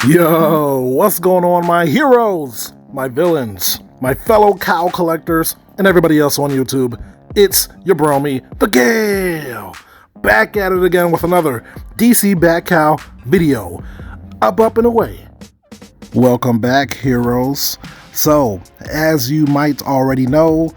Yo, what's going on, my heroes, my villains, my fellow cow collectors, and everybody else on YouTube? It's your bromie, the Gale, back at it again with another DC Bat Cowl video. Up and away. Welcome back, heroes. So, as you might already know,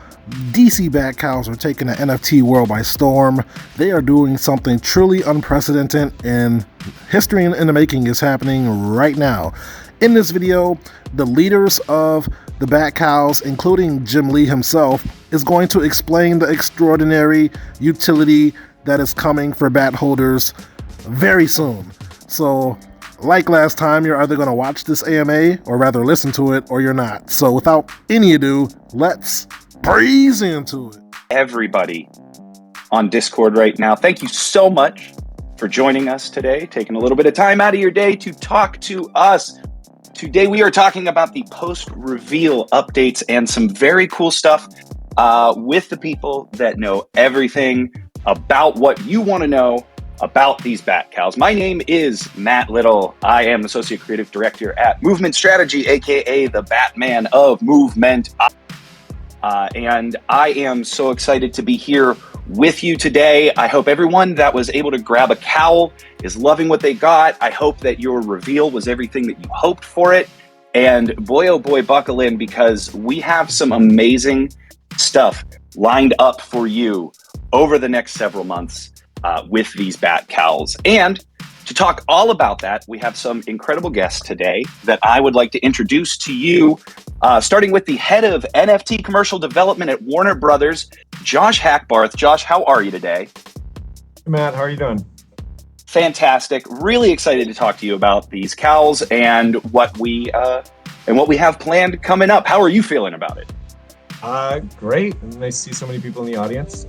DC Bat Cowls are taking the NFT world by storm. They are doing something truly unprecedented, and history in the making is happening right now. In this video, the leaders of the Bat Cowls, including Jim Lee himself, is going to explain the extraordinary utility that is coming for bat holders very soon. So, like last time, you're either going to watch this AMA, or rather listen to it, or you're not. So without any ado, let's breeze into it. Everybody on Discord right now, thank you so much for joining us today, taking a little bit of time out of your day to talk to us. Today we are talking about the post-reveal updates and some very cool stuff with the people that know everything about what you want to know about these Bat Cowls. My name is Matt Little. I am Associate Creative Director at Movement Strategy, aka the Batman of Movement. And I am so excited to be here with you today. I hope everyone that was able to grab a cowl is loving what they got. I hope that your reveal was everything that you hoped for it. And boy, oh boy, buckle in, because we have some amazing stuff lined up for you over the next several months with these Bat Cowls. And to talk all about that, we have some incredible guests today that I would like to introduce to you, starting with the head of NFT commercial development at Warner Brothers, Josh Hackbarth. Josh, how are you today? Hey Matt, how are you doing? Fantastic. Really excited to talk to you about these cowls and what we have planned coming up. How are you feeling about it? Great. Nice to see so many people in the audience.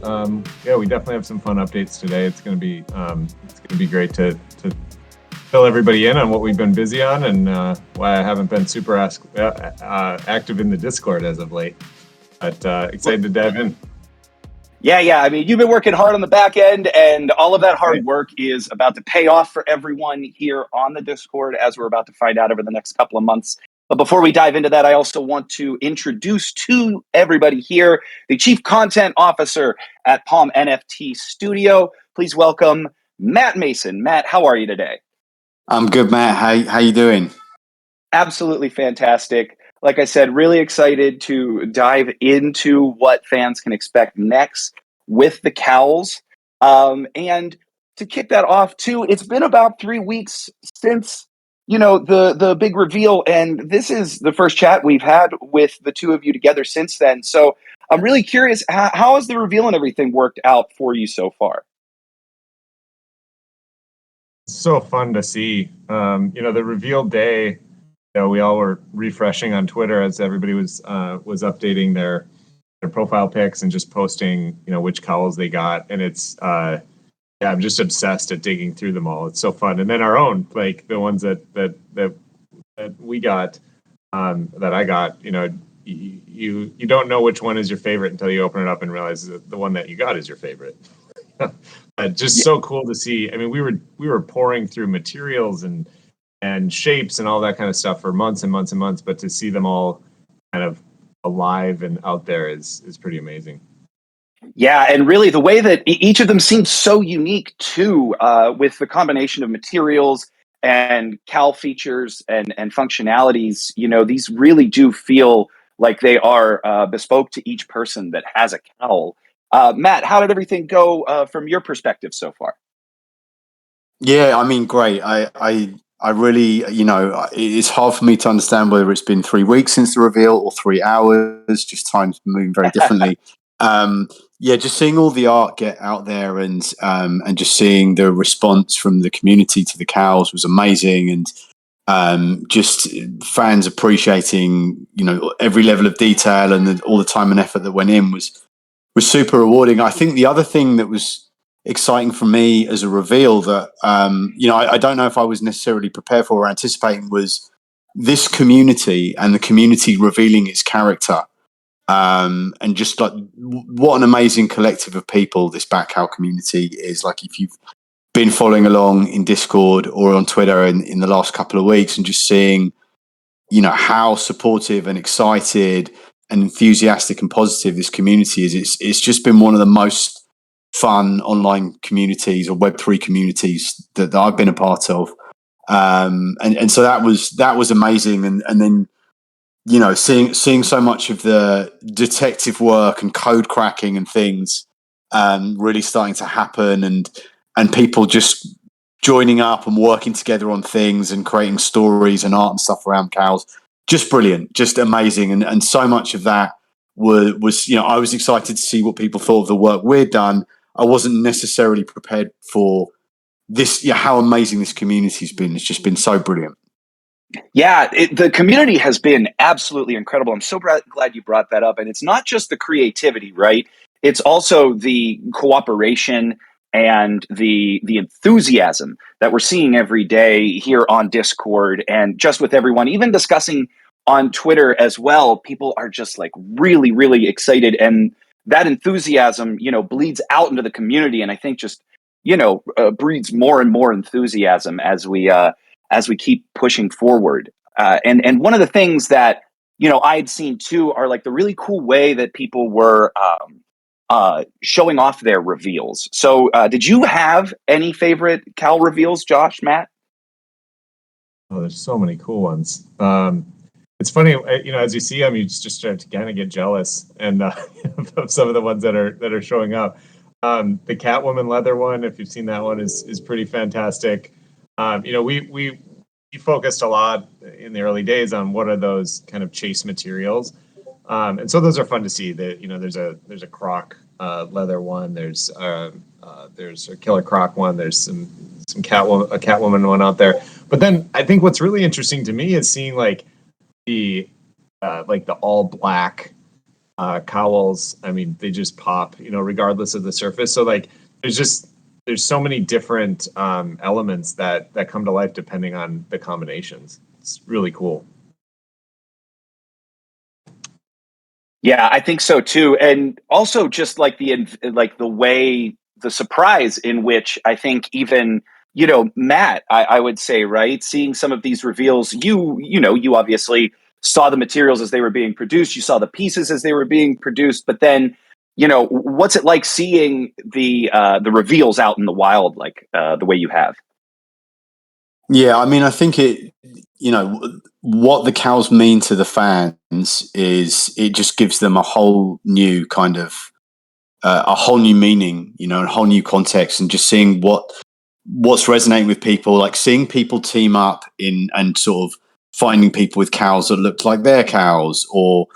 Yeah, we definitely have some fun updates today. It's going to be great to fill everybody in on what we've been busy on and why I haven't been super active in the Discord as of late. But excited to dive in. Yeah. I mean, you've been working hard on the back end, and all of that hard work is about to pay off for everyone here on the Discord, as we're about to find out over the next couple of months. But before we dive into that, I also want to introduce to everybody here the Chief Content Officer at Palm NFT Studio. Please welcome Matt Mason. Matt, how are you today? I'm good, Matt. How you doing? Absolutely fantastic. Like I said, really excited to dive into what fans can expect next with the Cowls. And to kick that off too, it's been about 3 weeks since the big reveal, and this is the first chat we've had with the two of you together since then. So I'm really curious, how has the reveal and everything worked out for you so far? So fun to see. The reveal day, we all were refreshing on Twitter as everybody was updating their profile pics and just posting, which cowls they got. And it's I'm just obsessed at digging through them all. It's so fun. And then our own, like the ones that we got, that I got, you don't know which one is your favorite until you open it up and realize that the one that you got is your favorite. So cool to see. I mean, we were pouring through materials and shapes and all that kind of stuff for months and months and months, but to see them all kind of alive and out there is pretty amazing. Yeah, and really the way that each of them seems so unique too, with the combination of materials and cowl features and functionalities. These really do feel like they are bespoke to each person that has a cowl. Matt, how did everything go from your perspective so far? Yeah, I mean, great. I really, it's hard for me to understand whether it's been 3 weeks since the reveal or 3 hours. Just time's moving very differently. Just seeing all the art get out there and just seeing the response from the community to the cowls was amazing, and just fans appreciating every level of detail and all the time and effort that went in was super rewarding. I think the other thing that was exciting for me as a reveal that I don't know if I was necessarily prepared for or anticipating was this community and the community revealing its character. And just like what an amazing collective of people this Bat Cowl community is. Like, if you've been following along in Discord or on Twitter in the last couple of weeks and just seeing, how supportive and excited and enthusiastic and positive this community is. It's just been one of the most fun online communities or Web3 communities that I've been a part of. And so that was amazing. And then, seeing so much of the detective work and code cracking and things really starting to happen, and people just joining up and working together on things and creating stories and art and stuff around cows. Just brilliant, just amazing. And so much of that was I was excited to see what people thought of the work we'd done. I wasn't necessarily prepared for this, how amazing this community's been. It's just been so brilliant. Yeah, the community has been absolutely incredible. I'm so glad you brought that up. And it's not just the creativity, right? It's also the cooperation and the enthusiasm that we're seeing every day here on Discord and just with everyone, even discussing on Twitter as well. People are just like really, really excited. And that enthusiasm, bleeds out into the community. And I think just, breeds more and more enthusiasm as we keep pushing forward. And one of the things that I had seen too are like the really cool way that people were showing off their reveals. So, did you have any favorite Cowl reveals, Josh, Matt? Oh, there's so many cool ones. It's funny, as you see them, you just start to kind of get jealous and of some of the ones that are showing up. The Catwoman leather one, if you've seen that one, is pretty fantastic. We focused a lot in the early days on what are those kind of chase materials, and so those are fun to see. That there's a croc leather one, there's a killer croc one, there's some a Catwoman one out there. But then I think what's really interesting to me is seeing like the all black cowls. I mean, they just pop, regardless of the surface. So like there's so many different elements that come to life depending on the combinations. It's really cool. Yeah, I think so too. And also just like the way, the surprise in which I think even, Matt, I would say, right, seeing some of these reveals, you obviously saw the materials as they were being produced, you saw the pieces as they were being produced, but then, what's it like seeing the reveals out in the wild, like the way you have? Yeah, I mean, I think what the cows mean to the fans is it just gives them a whole new kind of a whole new meaning, a whole new context, and just seeing what's resonating with people, like seeing people team up in and sort of finding people with cows that looked like their cows, or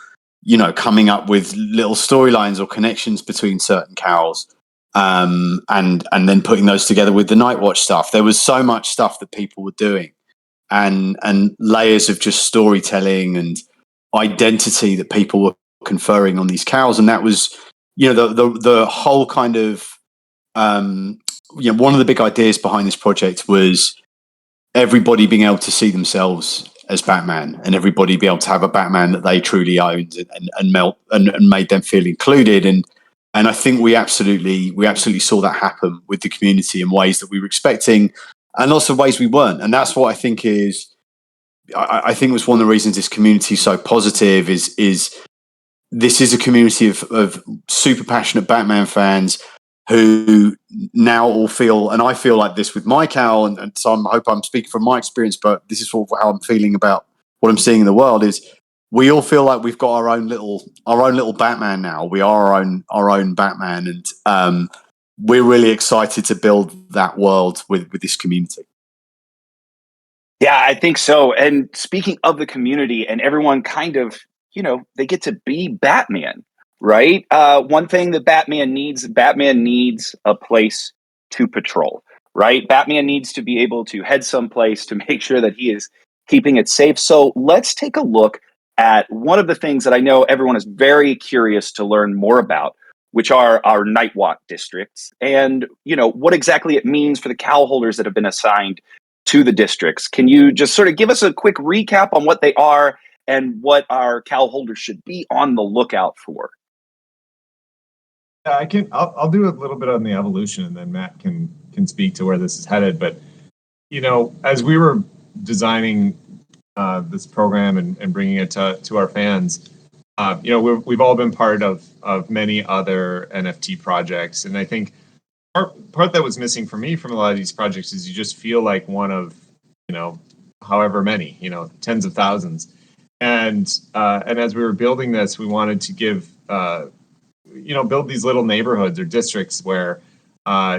coming up with little storylines or connections between certain cows. And then putting those together with the Nightwatch stuff. There was so much stuff that people were doing, and layers of just storytelling and identity that people were conferring on these cows, and that was, the whole kind of, one of the big ideas behind this project was everybody being able to see themselves as Batman, and everybody be able to have a Batman that they truly owned and made them feel included. And I think we absolutely saw that happen with the community in ways that we were expecting, and also ways we weren't. And that's what I think was one of the reasons this community is so positive. Is this is a community of super passionate Batman fans who now all feel, and I feel like this with my cowl, and so I hope I'm speaking from my experience, but this is how I'm feeling about what I'm seeing in the world. Is we all feel like we've got our own little Batman now. We are our own Batman, and we're really excited to build that world with this community. Yeah, I think so. And speaking of the community and everyone kind of, they get to be Batman, right? One thing that Batman needs a place to patrol, right? Batman needs to be able to head someplace to make sure that he is keeping it safe. So let's take a look at one of the things that I know everyone is very curious to learn more about, which are our Nightwalk districts, and what exactly it means for the cowl holders that have been assigned to the districts. Can you just sort of give us a quick recap on what they are and what our cowl holders should be on the lookout for? I'll do a little bit on the evolution, and then Matt can speak to where this is headed. But as we were designing this program and bringing it to our fans, we've all been part of many other NFT projects, and I think part that was missing for me from a lot of these projects is you just feel like one of however many, tens of thousands, and as we were building this, we wanted to give build these little neighborhoods or districts where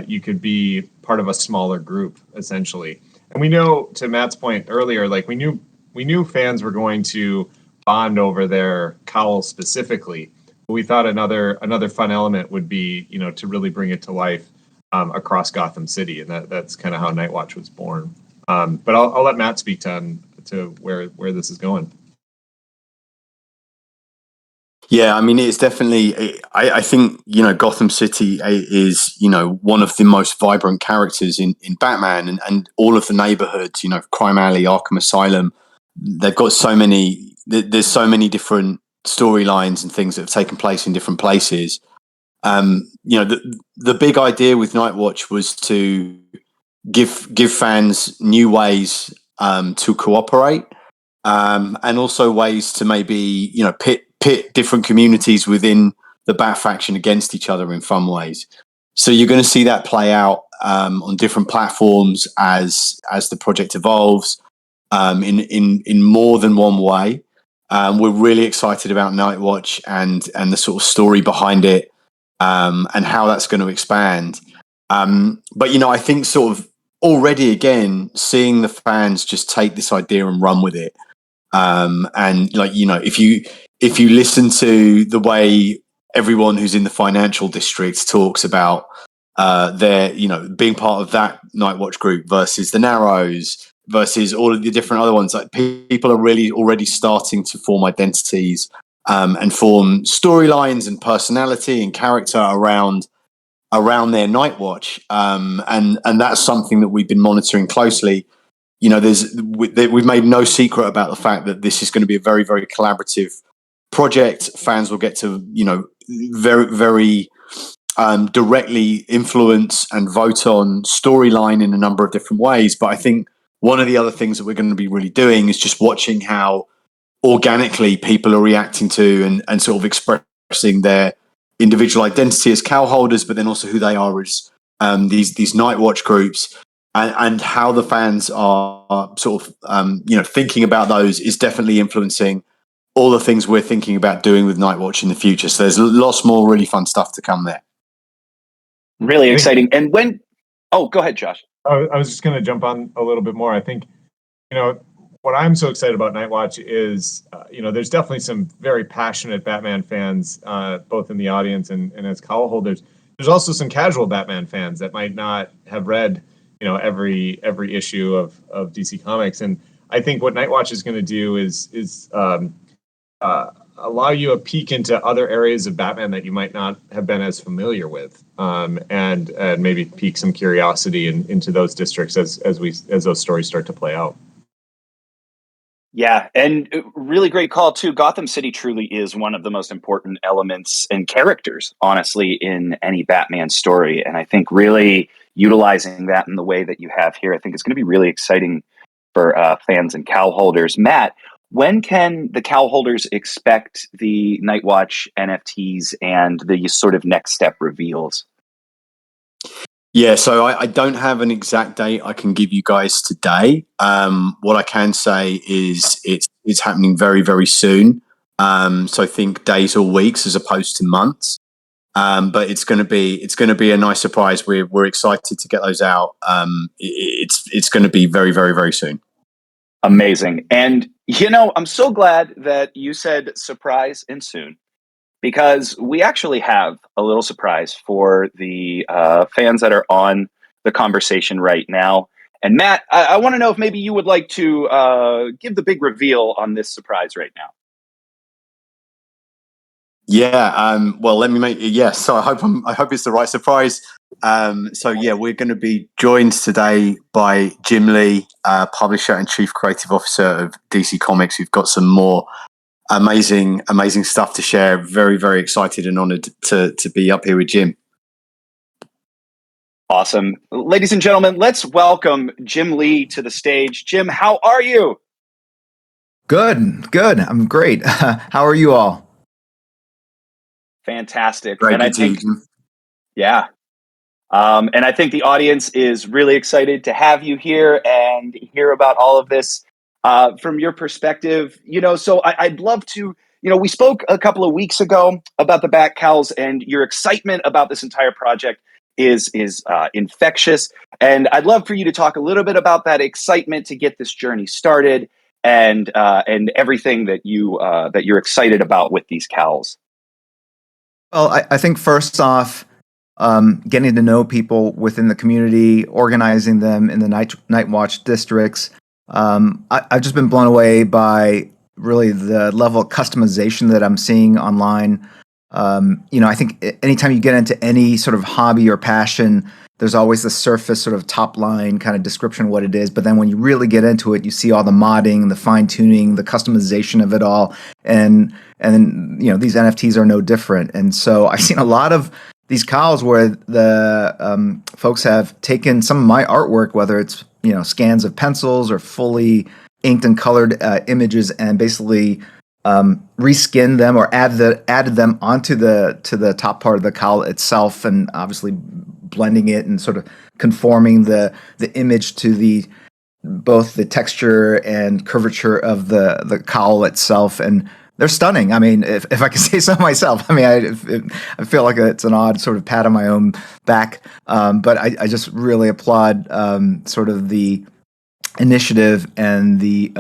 you could be part of a smaller group, essentially. And we know, to Matt's point earlier, like we knew fans were going to bond over their Cowl specifically. But we thought another fun element would be, to really bring it to life across Gotham City, and that's kind of how Nightwatch was born. But I'll let Matt speak to where this is going. Yeah, I mean, it's definitely. I think Gotham City is one of the most vibrant characters in Batman, and all of the neighborhoods. Crime Alley, Arkham Asylum. They've got so many. There's so many different storylines and things that have taken place in different places. The big idea with Nightwatch was to give fans new ways to cooperate, and also ways to maybe pit different communities within the Bat faction against each other in fun ways. So you're going to see that play out on different platforms as the project evolves in more than one way. We're really excited about Nightwatch and the sort of story behind it and how that's going to expand. But I think sort of already again seeing the fans just take this idea and run with it. And if you listen to the way everyone who's in the financial district talks about their being part of that Nightwatch group versus the Narrows versus all of the different other ones, like people are really already starting to form identities and form storylines and personality and character around their Nightwatch, and that's something that we've been monitoring closely. We've made no secret about the fact that this is going to be a very, very collaborative project. Fans will get to, very, very directly influence and vote on storyline in a number of different ways. But I think one of the other things that we're going to be really doing is just watching how organically people are reacting to and sort of expressing their individual identity as cowl holders, but then also who they are as these Nightwatch groups. And how the fans are sort of, thinking about those is definitely influencing all the things we're thinking about doing with Nightwatch in the future. So there's lots more really fun stuff to come there. Really exciting. And go ahead, Josh. I was just going to jump on a little bit more. I think, what I'm so excited about Nightwatch is, there's definitely some very passionate Batman fans, both in the audience and as cowl holders. There's also some casual Batman fans that might not have read every issue of DC Comics, and I think what Nightwatch is going to do is allow you a peek into other areas of Batman that you might not have been as familiar with, and maybe pique some curiosity into those districts as those stories start to play out. Yeah, and really great call too. Gotham City truly is one of the most important elements and characters, honestly, in any Batman story. And I think really utilizing that in the way that you have here, I think is going to be really exciting for fans and cowl holders. Matt, when can the cowl holders expect the Nightwatch NFTs and the sort of next step reveals? Yeah, so I don't have an exact date I can give you guys today. What I can say is it's happening very, very soon. So I think days or weeks as opposed to months. But it's going to be a nice surprise. We're excited to get those out. It's going to be very, very, very soon. Amazing. And I'm so glad that you said surprise and soon, because we actually have a little surprise for the fans that are on the conversation right now. And Matt, I want to know if maybe you would like to give the big reveal on this surprise right now. Yeah. Well, let me make. Yeah. So I hope it's the right surprise. So yeah, we're going to be joined today by Jim Lee, publisher and chief creative officer of DC Comics. We've got some more amazing stuff to share. Very, very excited and honored to be up here with Jim. Awesome. Ladies and gentlemen, let's welcome Jim Lee to the stage. Jim, how are you? Good. I'm great. How are you all? Fantastic. Great And I to see you, think, Jim. yeah. And I think the audience is really excited to have you here and hear about all of this from your perspective. So I'd love to, we spoke a couple of weeks ago about the Bat Cowls, and your excitement about this entire project is infectious. And I'd love for you to talk a little bit about that excitement to get this journey started, and everything that you're excited about with these cowls. Well, I think first off, getting to know people within the community, organizing them in the night watch districts. I've just been blown away by really the level of customization that I'm seeing online. I think anytime you get into any sort of hobby or passion, there's always the surface sort of top line kind of description of what it is. But then when you really get into it, you see all the modding, the fine tuning, the customization of it all. And these NFTs are no different. And so I've seen a lot of these cowls where the folks have taken some of my artwork, whether it's scans of pencils or fully inked and colored images, and basically reskinned them or added them onto the top part of the cowl itself, and obviously blending it and sort of conforming the image to both the texture and curvature of the cowl itself. And they're stunning. I mean, if I can say so myself, I mean, I feel like it's an odd sort of pat on my own back, but I just really applaud sort of the initiative and the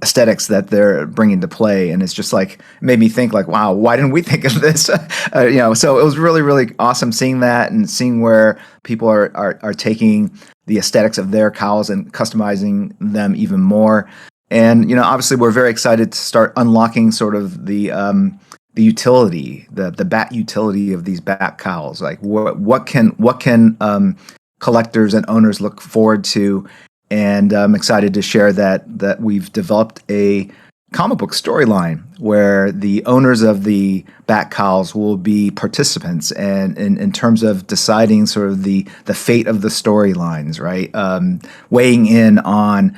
aesthetics that they're bringing to play. And it's just like, made me think like, wow, why didn't we think of this? So it was really, really awesome seeing that and seeing where people are taking the aesthetics of their cowls and customizing them even more. And obviously, we're very excited to start unlocking sort of the utility, the bat utility of these Bat Cowls. Like what can collectors and owners look forward to? And I'm excited to share that we've developed a comic book storyline where the owners of the Bat Cowls will be participants, and in terms of deciding sort of the fate of the storylines, right? Weighing in on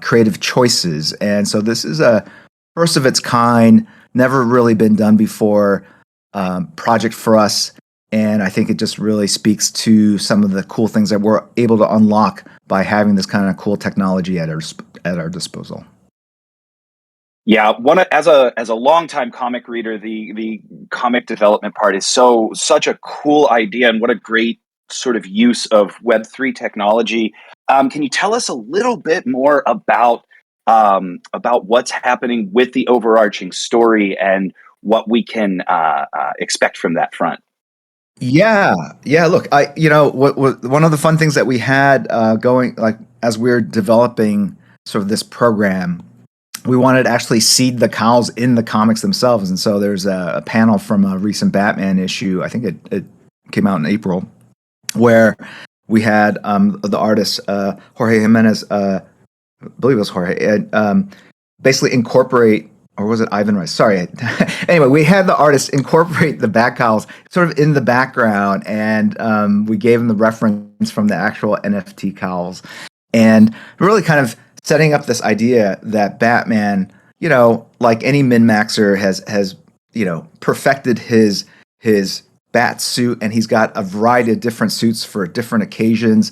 creative choices. And so this is a first of its kind, never really been done before project for us. And I think it just really speaks to some of the cool things that we're able to unlock by having this kind of cool technology at our disposal. Yeah, as a longtime comic reader, the comic development part is such a cool idea, and what a great sort of use of Web3 technology. Can you tell us a little bit more about what's happening with the overarching story and what we can expect from that front? Yeah. Look, what one of the fun things that we had going, like as we're developing sort of this program, we wanted to actually seed the cowls in the comics themselves. And so there's a panel from a recent Batman issue. I think it came out in April, where we had the artist Jorge Jimenez, I believe it was Jorge, basically incorporate, or was it Ivan Rice? Sorry. Anyway, we had the artist incorporate the Bat Cowls sort of in the background, and we gave him the reference from the actual NFT cowls, and really kind of setting up this idea that Batman, like any min-maxer, has perfected his bat suit, and he's got a variety of different suits for different occasions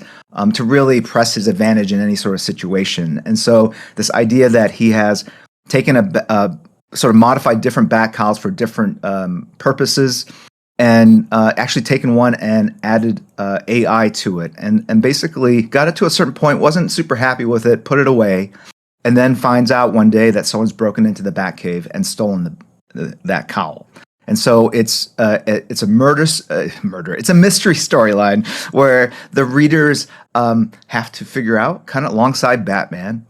to really press his advantage in any sort of situation. And so this idea that he has taken a sort of modified different Bat Cowls for different purposes, and actually taken one and added AI to it, and basically got it to a certain point, wasn't super happy with it, put it away, and then finds out one day that someone's broken into the Batcave and stolen that cowl. And so it's a murder. It's a mystery storyline where the readers have to figure out, kind of alongside Batman,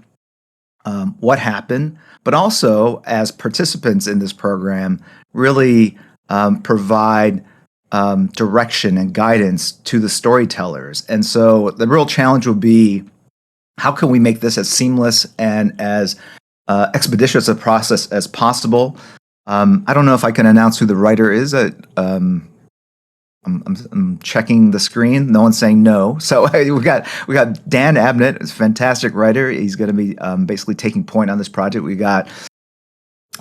what happened, but also as participants in this program, really provide direction and guidance to the storytellers. And so the real challenge will be, how can we make this as seamless and as expeditious a process as possible. I don't know if I can announce who the writer is. I'm checking the screen. No one's saying no. So we got Dan Abnett, is a fantastic writer. He's going to be basically taking point on this project. We got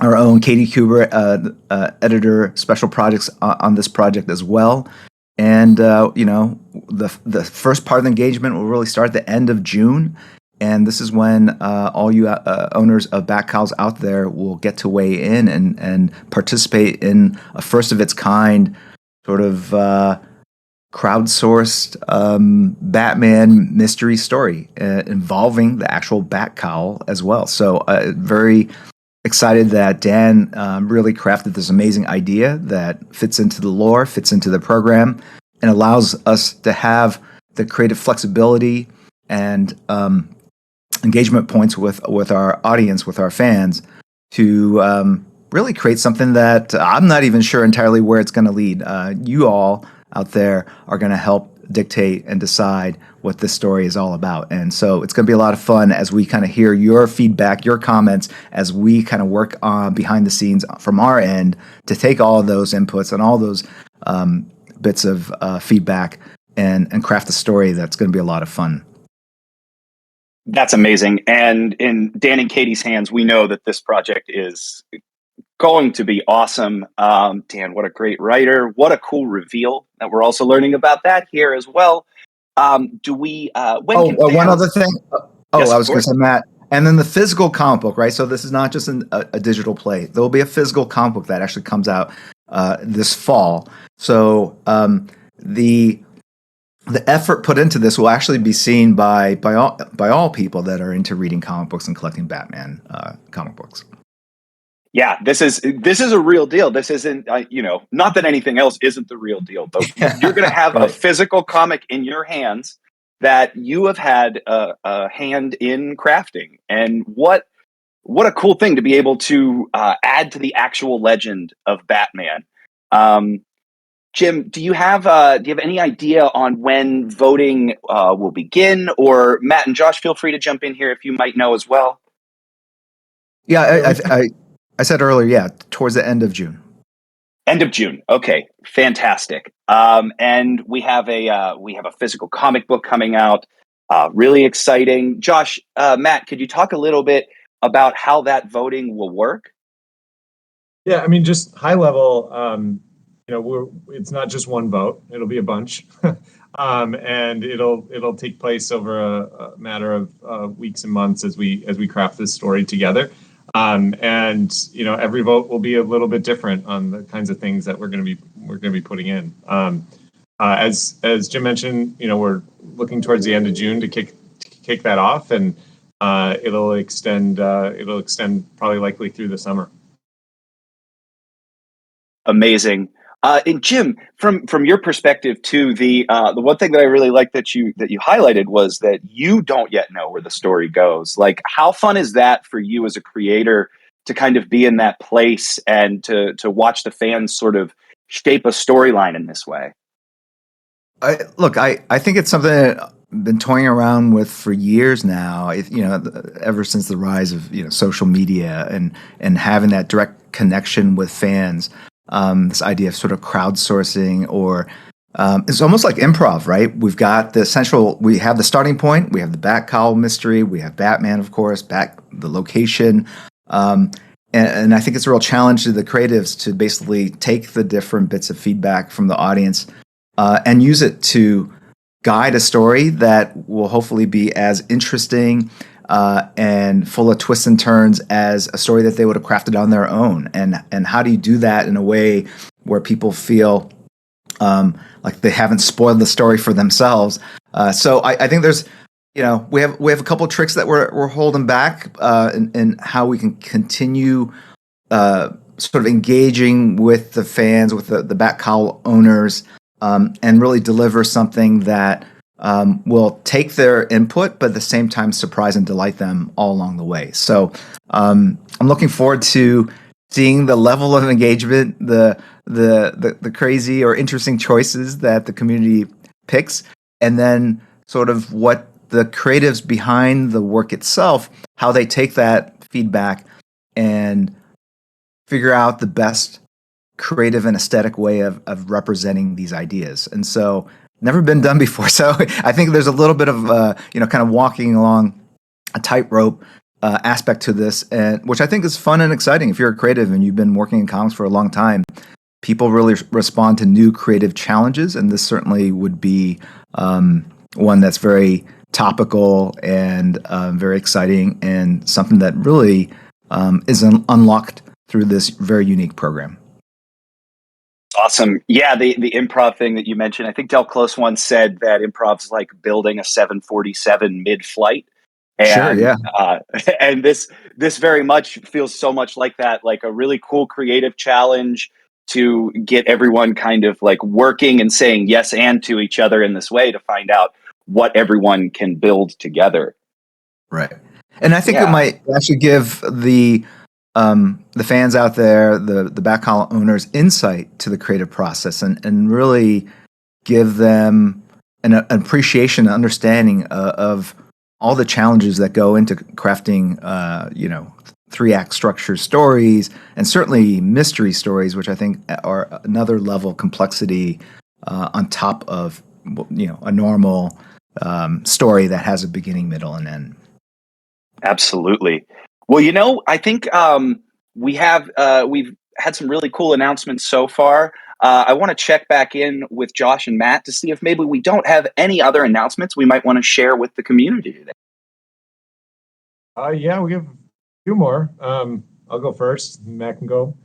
our own Katie Kuber, editor, special projects on this project as well. And the first part of the engagement will really start at the end of June. And this is when all you owners of Bat Cowls out there will get to weigh in and participate in a first of its kind sort of crowdsourced Batman mystery story involving the actual Bat Cowl as well. So very excited that Dan really crafted this amazing idea that fits into the lore, fits into the program, and allows us to have the creative flexibility and engagement points with our audience, with our fans, to really create something that I'm not even sure entirely where it's going to lead. You all out there are going to help dictate and decide what this story is all about. And so it's going to be a lot of fun as we kind of hear your feedback, your comments, as we kind of work on behind the scenes from our end to take all of those inputs and all those bits of feedback and craft a story that's going to be a lot of fun. That's amazing. And in Dan and Katie's hands, we know that this project is going to be awesome. Dan, what a great writer. What a cool reveal that we're also learning about that here as well. Do we, one other thing. Yes, I was going to say, Matt, and then the physical comic book, right? So this is not just a digital play. There will be a physical comic book that actually comes out this fall. So the effort put into this will actually be seen by all people that are into reading comic books and collecting Batman comic books. Yeah, this is a real deal. This isn't, not that anything else isn't the real deal, but you're going to have right. a physical comic in your hands that you have had a hand in crafting. And what a cool thing to be able to add to the actual legend of Batman. Jim, do you have any idea on when voting will begin? Or Matt and Josh, feel free to jump in here if you might know as well. Yeah, I said earlier, towards the end of June. End of June. Okay, fantastic. And we have a physical comic book coming out. Really exciting. Josh, Matt, could you talk a little bit about how that voting will work? Yeah, I mean, just high level. It's not just one vote; it'll be a bunch, and it'll take place over a matter of weeks and months as we craft this story together. And every vote will be a little bit different on the kinds of things that we're going to be putting in. As Jim mentioned, we're looking towards the end of June to kick that off, and it'll extend probably likely through the summer. Amazing. And Jim, from your perspective too, the one thing that I really like that you highlighted was that you don't yet know where the story goes. Like, how fun is that for you as a creator to kind of be in that place and to watch the fans sort of shape a storyline in this way? I think it's something that I've been toying around with for years now. Ever since the rise of social media and having that direct connection with fans. This idea of sort of crowdsourcing, or it's almost like improv, right? We have the starting point, we have the Bat Cowl mystery, we have Batman, of course, the location, and I think it's a real challenge to the creatives to basically take the different bits of feedback from the audience and use it to guide a story that will hopefully be as interesting and full of twists and turns as a story that they would have crafted on their own. And how do you do that in a way where people feel like they haven't spoiled the story for themselves? So I think there's, we have a couple of tricks that we're holding back in how we can continue sort of engaging with the fans, with the Bat Cowl owners, and really deliver something that will take their input, but at the same time surprise and delight them all along the way. So I'm looking forward to seeing the level of engagement, the crazy or interesting choices that the community picks, and then sort of what the creatives behind the work itself, how they take that feedback and figure out the best creative and aesthetic way of representing these ideas. And so, never been done before. So I think there's a little bit of kind of walking along a tightrope aspect to this, and which I think is fun and exciting. If you're a creative and you've been working in comics for a long time, people really respond to new creative challenges, and this certainly would be one that's very topical and very exciting, and something that really is unlocked through this very unique program. Awesome. Yeah, the improv thing that you mentioned, I think Del Close once said that improv's like building a 747 mid-flight. And, sure, yeah. And this very much feels so much like that, like a really cool creative challenge to get everyone kind of like working and saying yes and to each other in this way to find out what everyone can build together. Right. And I think it might actually give the fans out there, the Bat Cowls owners, insight to the creative process, and really give them an appreciation, an understanding of all the challenges that go into crafting, 3-act structure stories, and certainly mystery stories, which I think are another level of complexity on top of a normal story that has a beginning, middle, and end. Absolutely. Well, I think we've had some really cool announcements so far. I want to check back in with Josh and Matt to see if maybe we don't have any other announcements we might want to share with the community today. Yeah, we have a few more. I'll go first. Matt can go.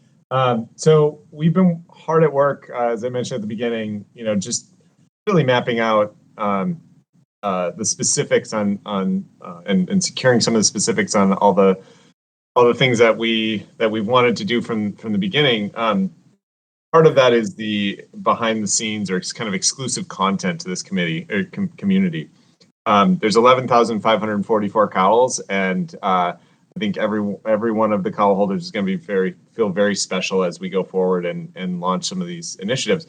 So we've been hard at work, as I mentioned at the beginning. Just really mapping out the specifics on and securing some of the specifics on all the things that we've wanted to do from the beginning. Part of that is the behind the scenes or kind of exclusive content to this community. There's 11,544 cowls, and I think every one of the cowl holders is going to feel very special as we go forward and launch some of these initiatives.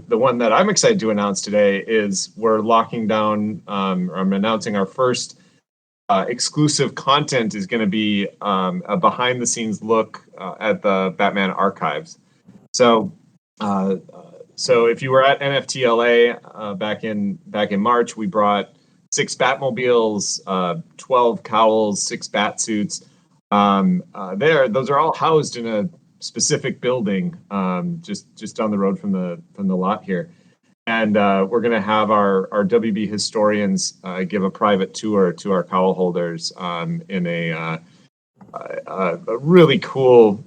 The one that I'm excited to announce today is we're locking down. I'm announcing our first exclusive content is going to be a behind the scenes look at the Batman archives. So if you were at NFT LA back in March, we brought 6 Batmobiles, 12 Cowls, 6 Bat suits. Those are all housed in a specific building, just down the road from the lot here. And we're going to have our WB historians give a private tour to our cowl holders in a really cool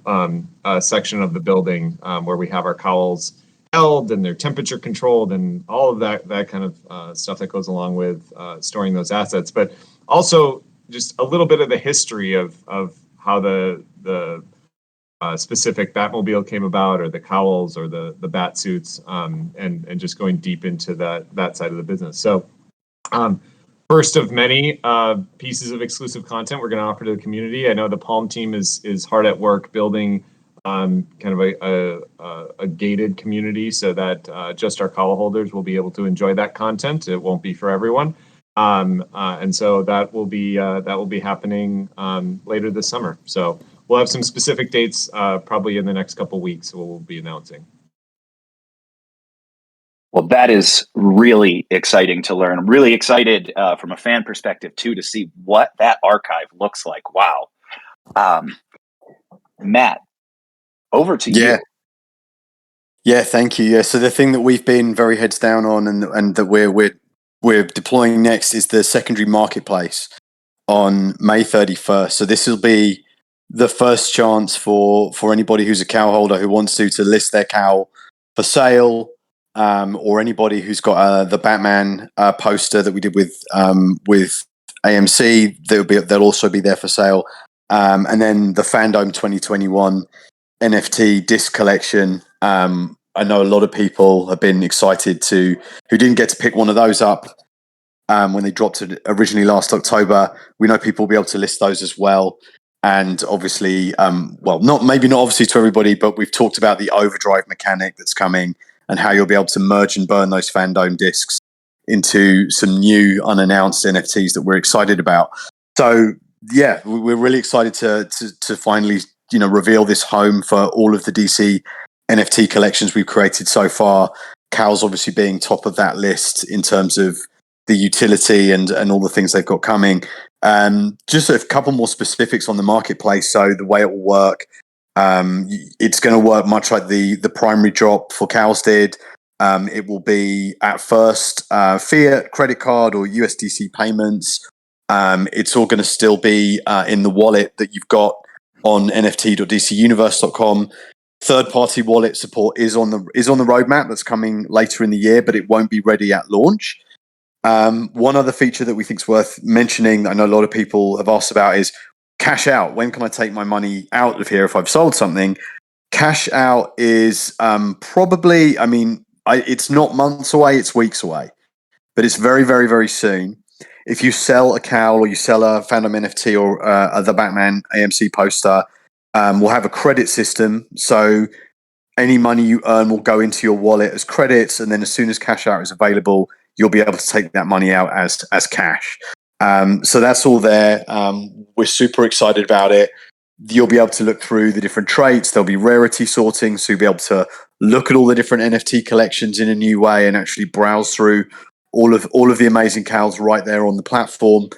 section of the building where we have our cowls held and they're temperature controlled and all of that kind of stuff that goes along with storing those assets. But also just a little bit of the history of how the specific Batmobile came about, or the cowls, or the bat suits, and just going deep into that side of the business. So first of many pieces of exclusive content we're going to offer to the community. I know the Palm team is hard at work building kind of a gated community so that just our cowl holders will be able to enjoy that content. It won't be for everyone. And so that will be happening later this summer. So we'll have some specific dates probably in the next couple of weeks we'll be announcing. Well, that is really exciting to learn. I'm really excited from a fan perspective, too, to see what that archive looks like. Wow. Matt, over to you. Yeah, thank you. Yeah, so the thing that we've been very heads down on and that we're deploying next is the secondary marketplace on May 31st. So this will be the first chance for anybody who's a cowl holder who wants to list their cowl for sale, or anybody who's got the Batman poster that we did with AMC. They'll also be there for sale, and then the Fandom 2021 NFT disc collection. I know a lot of people have been excited who didn't get to pick one of those up when they dropped it originally last October. We know people will be able to list those as well. And obviously, not obviously to everybody, but we've talked about the overdrive mechanic that's coming and how you'll be able to merge and burn those Fandom discs into some new unannounced NFTs that we're excited about. So yeah, we're really excited to finally, reveal this home for all of the DC NFT collections we've created so far. Cowls obviously being top of that list in terms of the utility and all the things they've got coming. Just a couple more specifics on the marketplace. So the way it will work, it's going to work much like the primary drop for Cowls did. It will be at first fiat, credit card, or USDC payments. It's all going to still be in the wallet that you've got on nft.dcuniverse.com. Third-party wallet support is on the roadmap that's coming later in the year, but it won't be ready at launch. One other feature that we think is worth mentioning that I know a lot of people have asked about is cash out. When can I take my money out of here if I've sold something? Cash out is probably, it's not months away, it's weeks away, but it's very, very, very soon. If you sell a Cowl or you sell a Phantom NFT or the Batman AMC poster, we'll have a credit system. So any money you earn will go into your wallet as credits, and then as soon as cash out is available, you'll be able to take that money out as cash. So that's all there. We're super excited about it. You'll be able to look through the different traits. There'll be rarity sorting, so you'll be able to look at all the different NFT collections in a new way and actually browse through all of the amazing Cowls right there on the platform.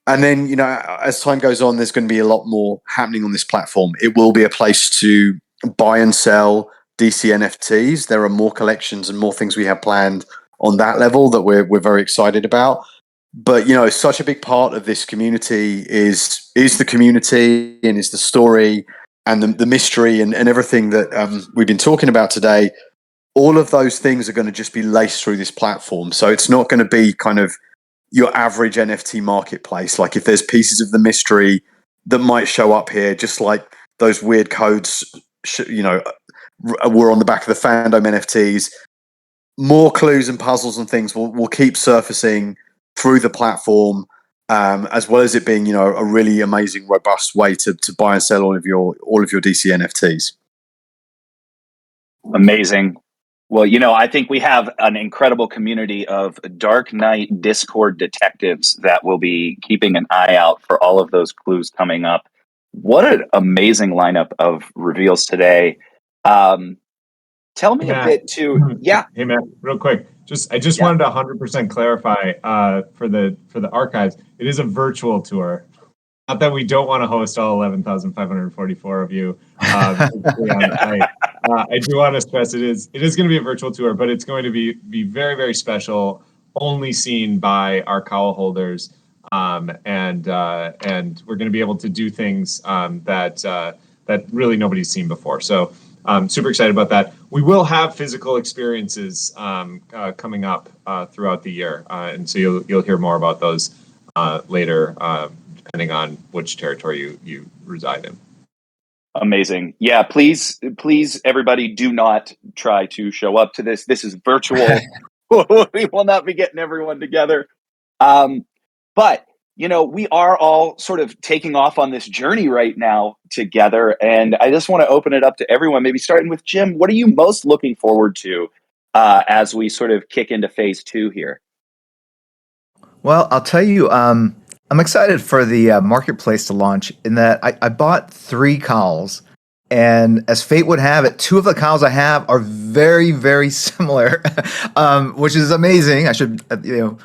And then, as time goes on, there's going to be a lot more happening on this platform. It will be a place to buy and sell DC NFTs. There are more collections and more things we have planned on that level that we're very excited about. But such a big part of this community is the community and is the story and the mystery and everything that we've been talking about today. All of those things are going to just be laced through this platform. So it's not going to be kind of your average NFT marketplace. Like if there's pieces of the mystery that might show up here, just like those weird codes, were on the back of the Fandom NFTs. More clues and puzzles and things will keep surfacing through the platform, as well as it being, a really amazing, robust way to buy and sell all of your DC NFTs. Amazing. Well, I think we have an incredible community of Dark Knight Discord detectives that will be keeping an eye out for all of those clues coming up. What an amazing lineup of reveals today. Tell me a bit too. Yeah. Hey, Matt, real quick. I just wanted to 100% clarify for the archives. It is a virtual tour. Not that we don't want to host all 11,544 of you. I do want to stress it is going to be a virtual tour, but it's going to be very, very special, only seen by our Cowl holders, and we're going to be able to do things that really nobody's seen before. So super excited about that. We will have physical experiences coming up throughout the year, and so you'll hear more about those later. Depending on which territory you reside in. Amazing. Yeah, please, everybody, do not try to show up to this. This is virtual. We will not be getting everyone together. But, we are all sort of taking off on this journey right now together. And I just want to open it up to everyone, maybe starting with Jim. What are you most looking forward to as we sort of kick into phase 2 here? Well, I'll tell you, I'm excited for the marketplace to launch in that I bought 3 Cowls, and as fate would have it, 2 of the Cowls I have are very, very similar, which is amazing. I should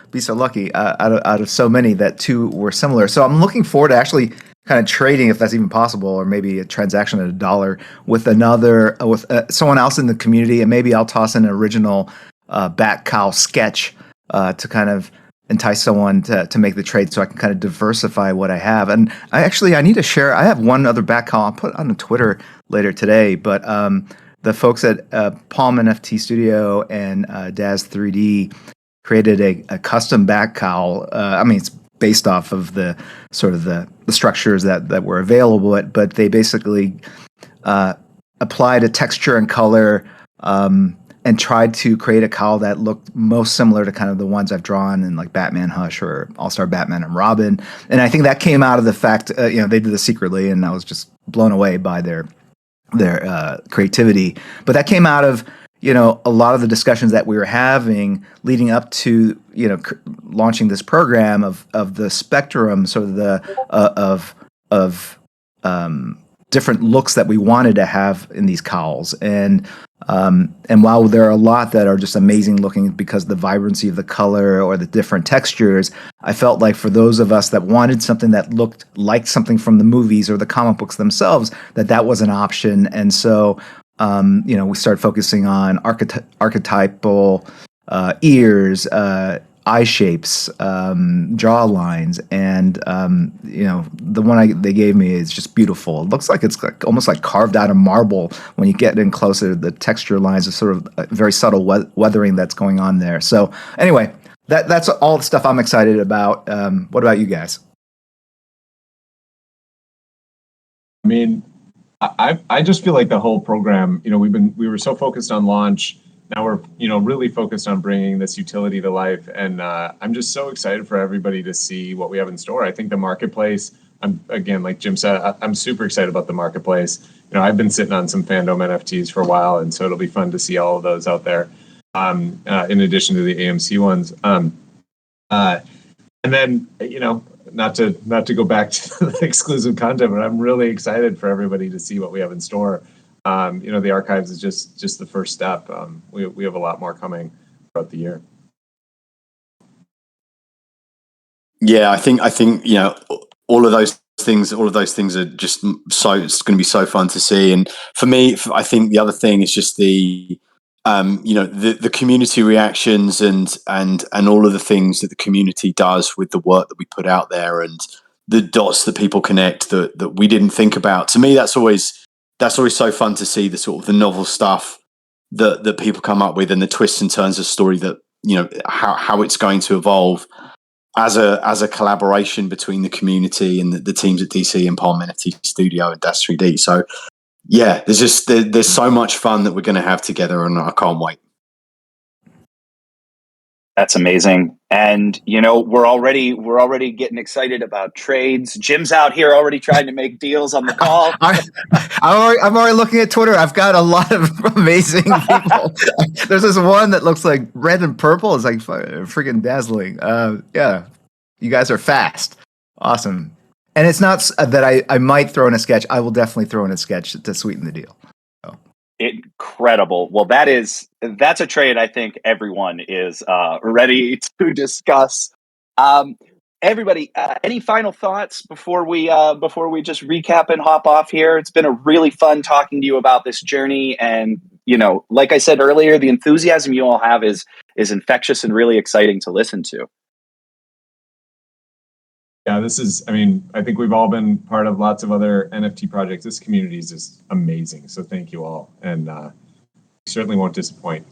be so lucky out of so many that 2 were similar. So I'm looking forward to actually kind of trading, if that's even possible, or maybe a transaction at $1 with someone else in the community, and maybe I'll toss in an original Bat Cowl sketch to kind of entice someone to make the trade, so I can kind of diversify what I have. And I need to share. I have one other Bat Cowl I'll put on Twitter later today, but the folks at Palm NFT Studio and Daz 3D created a custom Bat Cowl. It's based off of the sort of the structures that were available, but they basically applied a texture and color and tried to create a cowl that looked most similar to kind of the ones I've drawn in like Batman Hush or All-Star Batman and Robin. And I think that came out of the fact, they did this secretly, and I was just blown away by their creativity. But that came out of, a lot of the discussions that we were having leading up to, launching this program of the spectrum, sort of of different looks that we wanted to have in these cowls. And while there are a lot that are just amazing looking because of the vibrancy of the color or the different textures, I felt like for those of us that wanted something that looked like something from the movies or the comic books themselves, that was an option. And so, we started focusing on archetypal ears, eye shapes, jaw lines, and the one they gave me is just beautiful. It looks like it's almost like carved out of marble when you get in closer. The texture lines are sort of very subtle weathering that's going on there. So anyway, that's all the stuff I'm excited about. What about you guys? I mean, I just feel like the whole program, we were so focused on launch. Now we're, really focused on bringing this utility to life. And I'm just so excited for everybody to see what we have in store. I think the marketplace, again, like Jim said, I'm super excited about the marketplace. I've been sitting on some fandom NFTs for a while, and so it'll be fun to see all of those out there, in addition to the AMC ones. And then, not to go back to the exclusive content, but I'm really excited for everybody to see what we have in store. The archives is just the first step. We have a lot more coming throughout the year. Yeah, I think all of those things are just it's going to be so fun to see. And for me, I think the other thing is just the community reactions and all of the things that the community does with the work that we put out there, and the dots that people connect that we didn't think about. To me, that's always so fun to see, the sort of the novel stuff that people come up with, and the twists and turns of story that, how it's going to evolve as a collaboration between the community and the teams at DC and Parmenity Studio and Dash 3D. So yeah, there's so much fun that we're going to have together, and I can't wait. That's amazing. And we're already getting excited about trades. Jim's out here already trying to make deals on the call. I'm already looking at Twitter. I've got a lot of amazing people. There's this one that looks like red and purple. It's like freaking dazzling. Yeah, you guys are fast. Awesome. And it's not that I might throw in a sketch. I will definitely throw in a sketch to sweeten the deal. So. Incredible. Well, that's a trade I think everyone is ready to discuss. Everybody, any final thoughts before we just recap and hop off here? It's been a really fun talking to you about this journey, and like I said earlier, the enthusiasm you all have is infectious and really exciting to listen to. Yeah, I think we've all been part of lots of other NFT projects. This community is just amazing. So thank you all. And we certainly won't disappoint.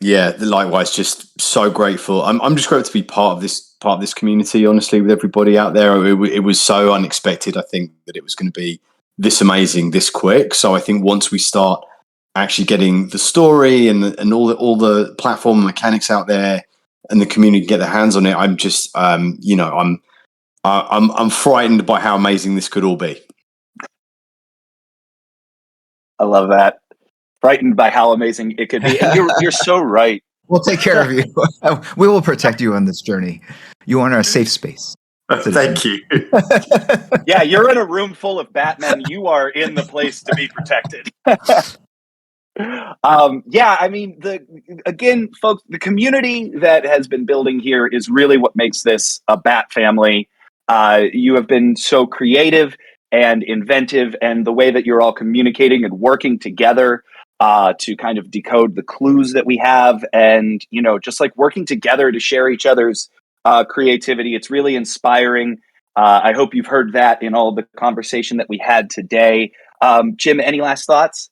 Yeah, likewise, just so grateful. I'm just grateful to be part of this community, honestly, with everybody out there. It was so unexpected, I think, that it was going to be this amazing, this quick. So I think once we start actually getting the story and all the platform mechanics out there, and the community get their hands on it, I'm just, I'm frightened by how amazing this could all be. I love that. Frightened by how amazing it could be. And you're so right. We'll take care of you. We will protect you on this journey. You are in our safe space. Thank you. Yeah, you're in a room full of Batmen. You are in the place to be protected. Again, folks, the community that has been building here is really what makes this a Bat family. You have been so creative and inventive, and the way that you're all communicating and working together to kind of decode the clues that we have, and just like working together to share each other's creativity. It's really inspiring. I hope you've heard that in all of the conversation that we had today. Jim, any last thoughts?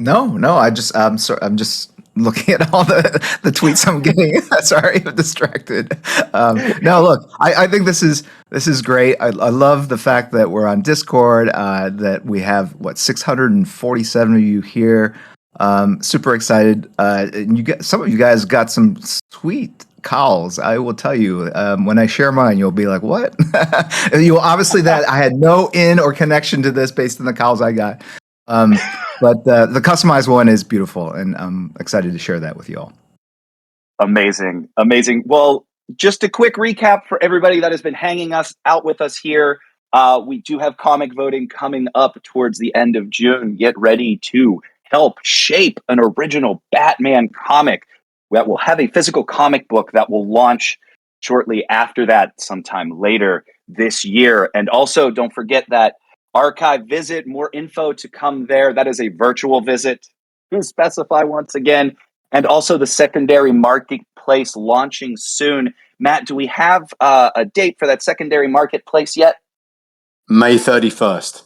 No. I'm just looking at all the tweets I'm getting. Sorry, I'm distracted. No, look, I think this is great. I love the fact that we're on Discord. That we have 647 of you here. Super excited. And some of you guys got some sweet cowls. I will tell you, when I share mine, you'll be like, "What?" Obviously that I had no in or connection to this based on the cowls I got. But the customized one is beautiful, and I'm excited to share that with you all. Amazing. Well, just a quick recap for everybody that has been hanging out with us here. We do have comic voting coming up towards the end of June. Get ready to help shape an original Batman comic that will have a physical comic book that will launch shortly after that, sometime later this year. And also, don't forget that archive visit, more info to come there. That is a virtual visit. To specify once again. And also the secondary marketplace launching soon. Matt, do we have a date for that secondary marketplace yet? May 31st.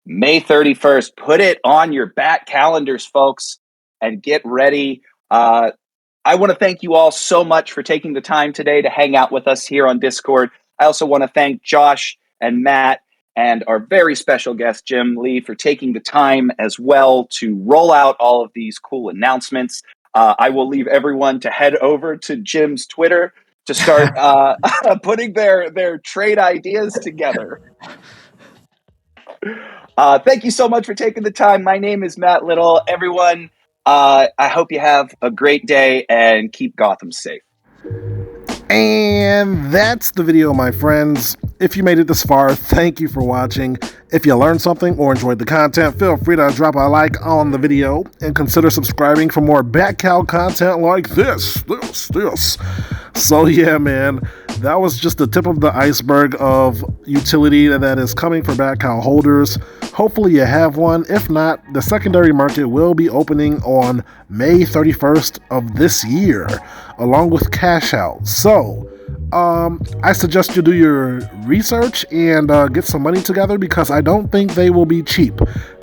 May 31st. Put it on your Bat calendars, folks, and get ready. I want to thank you all so much for taking the time today to hang out with us here on Discord. I also want to thank Josh and Matt and our very special guest, Jim Lee, for taking the time as well to roll out all of these cool announcements. I will leave everyone to head over to Jim's Twitter to start putting their trade ideas together. Thank you so much for taking the time. My name is Matt Little. Everyone, I hope you have a great day and keep Gotham safe. And that's the video, my friends. If you made it this far, thank you for watching. If you learned something or enjoyed the content, feel free to drop a like on the video and consider subscribing for more Bat Cowl content like this. So yeah, man, that was just the tip of the iceberg of utility that is coming for Bat Cowl holders. Hopefully you have one. If not, the secondary market will be opening on May 31st of this year, along with cash out. So I suggest you do your research and get some money together, because I don't think they will be cheap.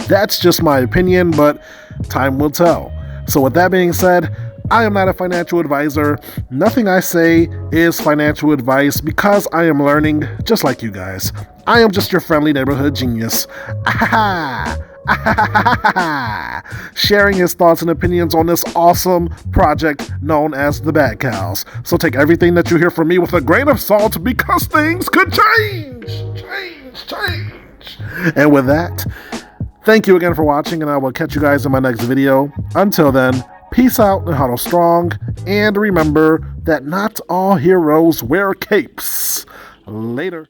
That's just my opinion, but time will tell. So with that being said, I am not a financial advisor. Nothing I say is financial advice, because I am learning just like you guys. I am just your friendly neighborhood genius. Sharing his thoughts and opinions on this awesome project known as the Bat Cowls. So take everything that you hear from me with a grain of salt, because things could change. And with that, thank you again for watching, and I will catch you guys in my next video. Until then, peace out and huddle strong, and remember that not all heroes wear capes. Later.